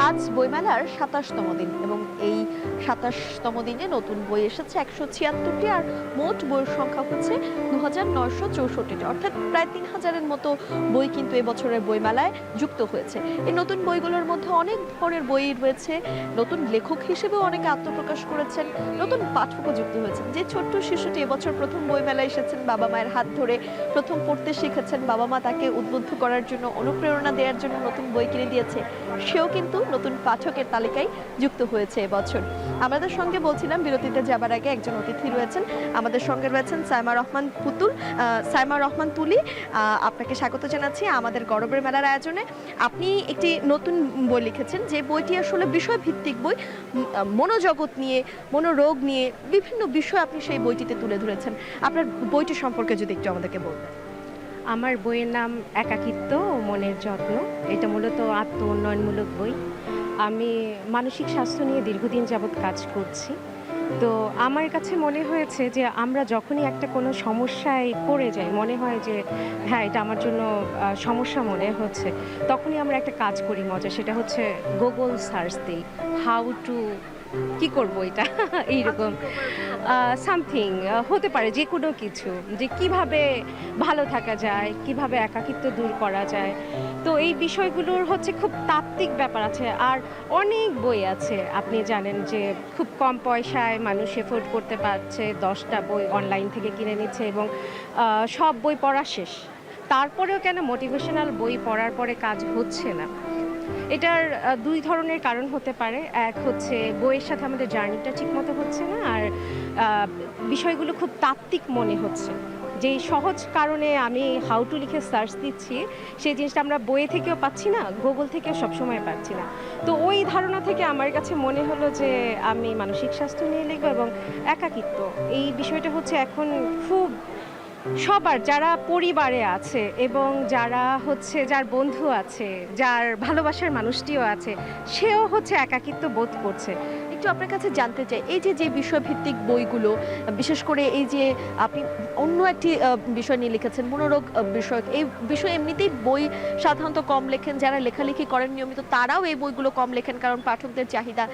আজ বইমেলার ২৭তম দিন এবং এই ২৭তম দিনে নতুন বই এসেছে ১৭৬টি আর মোট বইয়ের সংখ্যা হচ্ছে ২৯৬৪টি, অর্থাৎ প্রায় ৩,০০০-এর মতো বই কিন্তু এবছরের বইমেলায় যুক্ত হয়েছে। এই নতুন বইগুলোর মধ্যে অনেক ধরনের বই রয়েছে, নতুন লেখক হিসেবেও অনেকে আত্মপ্রকাশ করেছেন, নতুন পাঠকও যুক্ত হয়েছেন। যে ছোট্ট শিশুটি এবছর প্রথম বইমেলায় এসেছেন, বাবা মায়ের হাত ধরে প্রথম পড়তে শিখেছেন, বাবা মা তাকে উদ্বুদ্ধ করার জন্য, অনুপ্রেরণা দেওয়ার জন্য নতুন বই কিনে দিয়েছে, সেও কিন্তু নতুন পাঠকের তালিকায় যুক্ত হয়েছে এবছর। আমাদের সঙ্গে বলছিলাম বিরতিতে যাবার আগে একজন অতিথি রয়েছেন, আমাদের সঙ্গে রয়েছেন সাইমা রহমান তুলি। আপনাকে স্বাগত জানাচ্ছি আমাদের গরবের মেলার আয়োজনে। আপনি একটি নতুন বই লিখেছেন, যে বইটি আসলে বিষয় ভিত্তিক বই, মনোজগৎ নিয়ে, মনোরোগ নিয়ে বিভিন্ন বিষয় আপনি সেই বইটিতে তুলে ধরেছেন। আপনার বইটি সম্পর্কে যদি একটু আমাদেরকে বলবেন। আমার বইয়ের নাম একাকিত্ব ও মনের যত্ন। এটা মূলত আত্ম উন্নয়নমূলক বই। আমি মানসিক স্বাস্থ্য নিয়ে দীর্ঘদিন যাবৎ কাজ করছি। তো আমার কাছে মনে হয়েছে যে আমরা যখনই একটা কোনো সমস্যায় পড়ে যাই, মনে হয় যে হ্যাঁ এটা আমার জন্য সমস্যা মনে হচ্ছে, তখনই আমরা একটা কাজ করি মজা, সেটা হচ্ছে গুগল সার্চ দিই, হাউ টু কি করবো এটা এইরকম সামথিং হতে পারে, যে কোনো কিছু, যে কিভাবে ভালো থাকা যায়, কিভাবে একাকিত্ব দূর করা যায়। তো এই বিষয়গুলোর হচ্ছে খুব তাত্ত্বিক ব্যাপার আছে। আর অনেক বই আছে, আপনি জানেন যে খুব কম পয়সায় মানুষ এফোর্ড করতে পারছে, 10টা বই অনলাইন থেকে কিনে নিচ্ছে এবং সব বই পড়া শেষ। তারপরেও কেন মোটিভেশনাল বই পড়ার পরে কাজ হচ্ছে না? এটার দুই ধরনের কারণ হতে পারে। এক হচ্ছে বইয়ের সাথে আমাদের জার্নিটা ঠিকমতো হচ্ছে না, আর বিষয়গুলো খুব তাত্ত্বিক মনে হচ্ছে। যেই সহজ কারণে আমি হাউ টু লিখে সার্চ দিচ্ছি, সেই জিনিসটা আমরা বইয়ে থেকেও পাচ্ছি না, গুগল থেকেও সবসময় পাচ্ছি না। তো ওই ধারণা থেকে আমার কাছে মনে হলো যে আমি মানসিক স্বাস্থ্য নিয়ে লিখবো এবং একাকিত্ব, এই বিষয়টা হচ্ছে এখন খুব সবার, যারা পরিবারে আছে এবং যারা হচ্ছে যার বন্ধু আছে, যার ভালোবাসার মানুষটিও আছে, সেও হচ্ছে একাকিত্ব বোধ করছে। একটু আপনার কাছে জানতে চাই, এই যে যে বিষয়ভিত্তিক বইগুলো, বিশেষ করে এই যে আপনি অন্য একটি বিষয় নিয়ে লিখেছেন, মনোরোগ বিষয়ক, এই বিষয়ে এমনিতেই বই সাধারণত কম লেখেন, যারা লেখালেখি করেন নিয়মিত তারাও এই বইগুলো কম লেখেন, কারণ পাঠকদের চাহিদা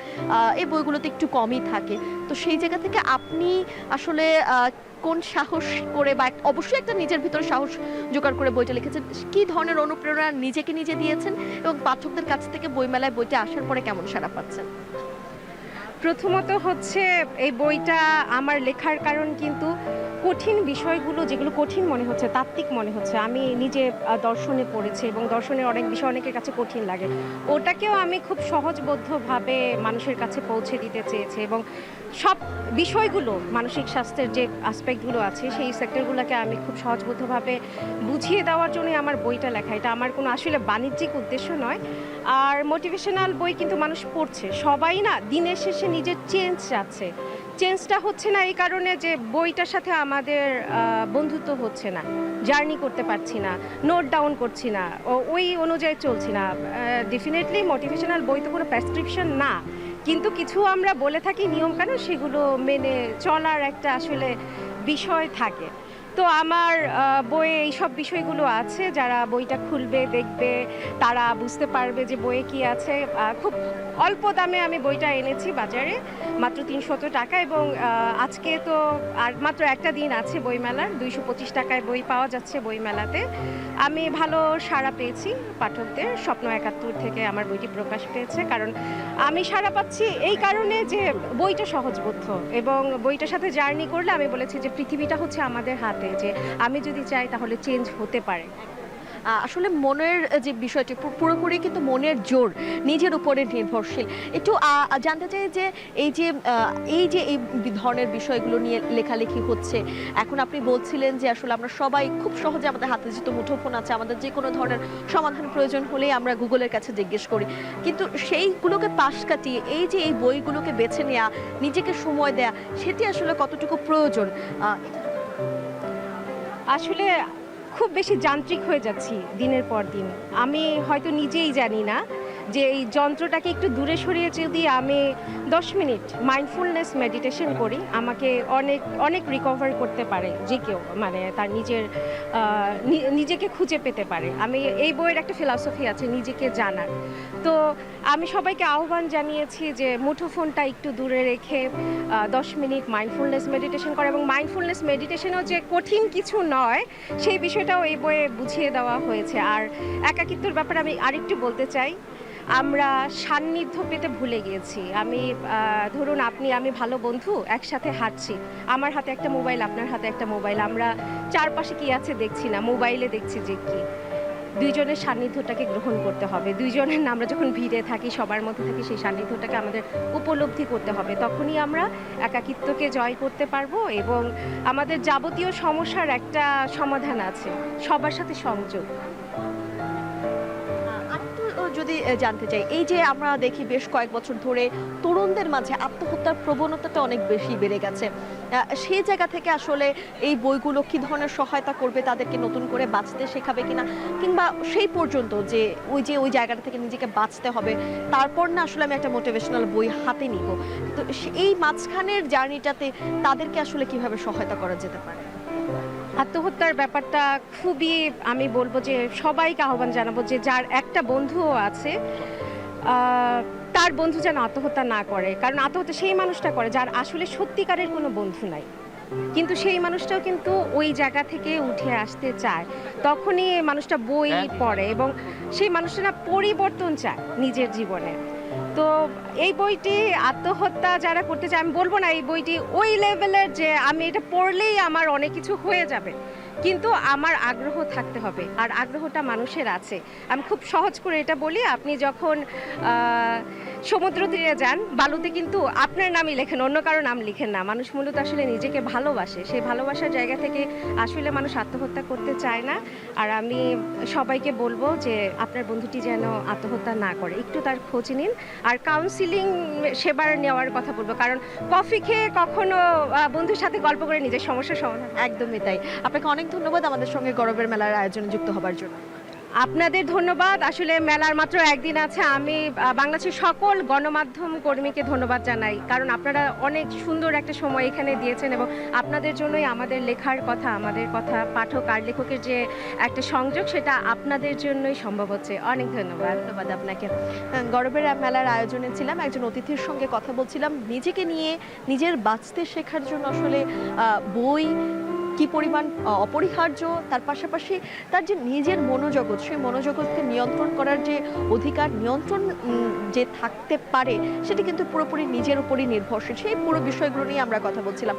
এই বইগুলোতে একটু কমই থাকে। তো সেই জায়গা থেকে আপনি আসলে কোন সাহস করে, বা অবশ্যই একটা নিজের ভিতরে সাহস জোগাড় করে বইটা লিখেছেন, কি ধরনের অনুপ্রেরণা নিজেকে নিজে দিয়েছেন এবং পাঠকদের কাছ থেকে বইমেলায় বইটা আসার পরে কেমন সাড়া পাচ্ছেন? প্রথমত হচ্ছে এই বইটা আমার লেখার কারণ কিন্তু কঠিন বিষয়গুলো, যেগুলো কঠিন মনে হচ্ছে, তাত্ত্বিক মনে হচ্ছে, আমি নিজে দর্শনে পড়েছি এবং দর্শনের অনেক বিষয় অনেকের কাছে কঠিন লাগে, ওটাকেও আমি খুব সহজবোধ্যভাবে মানুষের কাছে পৌঁছে দিতে চেয়েছি এবং সব বিষয়গুলো, মানসিক স্বাস্থ্যের যে আসপেক্টগুলো আছে সেই সেক্টরগুলোকে আমি খুব সহজবোধ্যভাবে বুঝিয়ে দেওয়ার জন্যই আমার বইটা লেখা। এটা আমার কোনো আসলে বাণিজ্যিক উদ্দেশ্য নয়। আর মোটিভেশনাল বই কিন্তু মানুষ পড়ছে, সবাই না দিনের শেষে নিজের চেঞ্জ চাচ্ছে। চেঞ্জটা হচ্ছে না এই কারণে যে বইটার সাথে আমাদের বন্ধুত্ব হচ্ছে না, জার্নি করতে পারছি না, নোট ডাউন করছি না, ওই অনুযায়ী চলছি না। ডেফিনেটলি মোটিভেশনাল বই তো কোনো প্রেসক্রিপশন না, কিন্তু কিছু আমরা বলে থাকি নিয়মকানুন, সেগুলো মেনে চলার একটা আসলে বিষয় থাকে। তো আমার বইয়ে এইসব বিষয়গুলো আছে, যারা বইটা খুলবে দেখবে তারা বুঝতে পারবে যে বইয়ে কি আছে। খুব অল্প দামে আমি বইটা এনেছি বাজারে, মাত্র ৩০০ টাকা, এবং আজকে তো আর মাত্র একটা দিন আছে বইমেলার, ২২৫ টাকায় বই পাওয়া যাচ্ছে বইমেলাতে। আমি ভালো সাড়া পেয়েছি পাঠকদের, স্বপ্ন ৭১ থেকে আমার বইটি প্রকাশ পেয়েছে, কারণ আমি সাড়া পাচ্ছি এই কারণে যে বইটা সহজবোধ্য এবং বইটার সাথে জার্নি করলে আমি বলেছি যে পৃথিবীটা হচ্ছে আমাদের হাতে, যে আমি যদি চাই তাহলে চেঞ্জ হতে পারে। আসলে মনের যে বিষয়টি পুরোপুরি কিন্তু মনের জোর, নিজের উপরে নির্ভরশীল। একটু জানতে চাই যে এই ধরনের বিষয়গুলো নিয়ে লেখালেখি হচ্ছে, এখন আপনি বলছিলেন যে আসলে আমরা সবাই খুব সহজে, আমাদের হাতে যেহেতু মুঠোফোন আছে, আমাদের যে কোনো ধরনের সমাধান প্রয়োজন হলেই আমরা গুগলের কাছে জিজ্ঞেস করি, কিন্তু সেইগুলোকে পাশ কাটিয়ে এই যে এই বইগুলোকে বেছে নেওয়া, নিজেকে সময় দেয়া, সেটি আসলে কতটুকু প্রয়োজন? আসলে খুব বেশি যান্ত্রিক হয়ে যাচ্ছি দিনের পর দিন, আমি হয়তো নিজেই জানি না। যে এই যন্ত্রটাকে একটু দূরে সরিয়ে যদি আমি 10 মিনিট মাইন্ডফুলনেস মেডিটেশন করি, আমাকে অনেক অনেক রিকভার করতে পারে যে কেউ, মানে তার নিজের নিজেকে খুঁজে পেতে পারে। আমি এই বইয়ের একটা ফিলসফি আছে নিজেকে জানার। তো আমি সবাইকে আহ্বান জানিয়েছি যে মুঠোফোনটা একটু দূরে রেখে 10 মিনিট মাইন্ডফুলনেস মেডিটেশন করা, এবং মাইন্ডফুলনেস মেডিটেশনও যে কঠিন কিছু নয় সেই বিষয়টাও এই বইয়ে বুঝিয়ে দেওয়া হয়েছে। আর একাকিত্বর ব্যাপারে আমি আরেকটু বলতে চাই, আমরা সান্নিধ্য পেতে ভুলে গিয়েছি। আমি ধরুন আপনি আমি ভালো বন্ধু, একসাথে হাঁটছি, আমার হাতে একটা মোবাইল, আপনার হাতে একটা মোবাইল, আমরা চারপাশে কি আছে দেখছি না, মোবাইলে দেখছি যে কি। দুইজনের সান্নিধ্যটাকে গ্রহণ করতে হবে, দুইজনের আমরা যখন ভিড়ে থাকি, সবার মধ্যে থাকি, সেই সান্নিধ্যটাকে আমাদের উপলব্ধি করতে হবে, তখনই আমরা একাকিত্বকে জয় করতে পারবো। এবং আমাদের যাবতীয় সমস্যার একটা সমাধান আছে, সবার সাথে সংযোগ। আরেকটু যদি জানতে চাই, এই যে আমরা দেখি বেশ কয়েক বছর ধরে তরুণদের মাঝে আত্মহত্যার প্রবণতাটা অনেক বেশি বেড়ে গেছে, সেই জায়গা থেকে আসলে এই বইগুলো কি ধরনের সহায়তা করবে, তাদেরকে নতুন করে বাঁচতে শেখাবে কিনা, কিংবা সেই পর্যন্ত যে ওই জায়গাটা থেকে নিজেকে বাঁচতে হবে, তারপর না আসলে আমি একটা মোটিভেশনাল বই হাতে নিব, তো এই মাঝখানের জার্নিটাতে তাদেরকে আসলে কিভাবে সহায়তা করা যেতে পারে? আত্মহত্যার ব্যাপারটা খুবই, আমি বলবো যে সবাইকে আহ্বান জানাবো যে যার একটা বন্ধুও আছে তার বন্ধু যেন আত্মহত্যা না করে। কারণ আত্মহত্যা সেই মানুষটা করে যার আসলে সত্যিকারের কোনো বন্ধু নাই, কিন্তু সেই মানুষটাও কিন্তু ওই জায়গা থেকে উঠে আসতে চায়, তখনই এই মানুষটা বই পড়ে এবং সেই মানুষটা না পরিবর্তন চায় নিজের জীবনে। তো এই বইটি আত্মহত্যা যারা করতে চায়, আমি বলবো না এই বইটি ওই লেভেলের যে আমি এটা পড়লেই আমার অনেক কিছু হয়ে যাবে, কিন্তু আমার আগ্রহ থাকতে হবে, আর আগ্রহটা মানুষের আছে। আমি খুব সহজ করে এটা বলি, আপনি যখন সমুদ্র তীরে যান, বালুতে কিন্তু আপনার নামই লেখেন, অন্য কারো নাম লিখেন না। মানুষ মূলত আসলে নিজেকে ভালোবাসে, সেই ভালোবাসার জায়গা থেকে আসলে মানুষ আত্মহত্যা করতে চায় না। আর আমি সবাইকে বলবো যে আপনার বন্ধুটি যেন আত্মহত্যা না করে, একটু তার খোঁজ নিন, আর কাউন্সিলিং সেবার নেওয়ার কথা বলবো, কারণ কফি খেয়ে কখনো বন্ধুর সাথে গল্প করে নিজের সমস্যার সমাধান। একদমই তাই। আপনাকে অনেক ধন্যবাদ আমাদের সঙ্গে গরবের মেলার আয়োজনে যুক্ত হবার জন্য। আপনাদের ধন্যবাদ। আসলে মেলার মাত্র একদিন আছে, আমি বাংলাদেশের সকল গণমাধ্যম কর্মীকে ধন্যবাদ জানাই, কারণ আপনারা অনেক সুন্দর একটা সময় এখানে দিয়েছেন, এবং আপনাদের জন্যই আমাদের লেখার কথা, আমাদের কথা পাঠক আর লেখকের যে একটা সংযোগ, সেটা আপনাদের জন্যই সম্ভব হচ্ছে। অনেক ধন্যবাদ। ধন্যবাদ আপনাকে। গরবের মেলার আয়োজনে ছিলাম, একজন অতিথির সঙ্গে কথা বলছিলাম নিজেকে নিয়ে, নিজের বাঁচতে শেখার জন্য আসলে বই কি পরিমাণ অপরিহার্য, তার পাশাপাশি তার যে নিজের মনোজগৎ, সেই মনোজগৎকে নিয়ন্ত্রণ করার যে অধিকার, নিয়ন্ত্রণ যে থাকতে পারে, সেটি কিন্তু পুরোপুরি নিজের উপরই নির্ভরশীল। সেই পুরো বিষয়গুলো নিয়ে আমরা কথা বলছিলাম।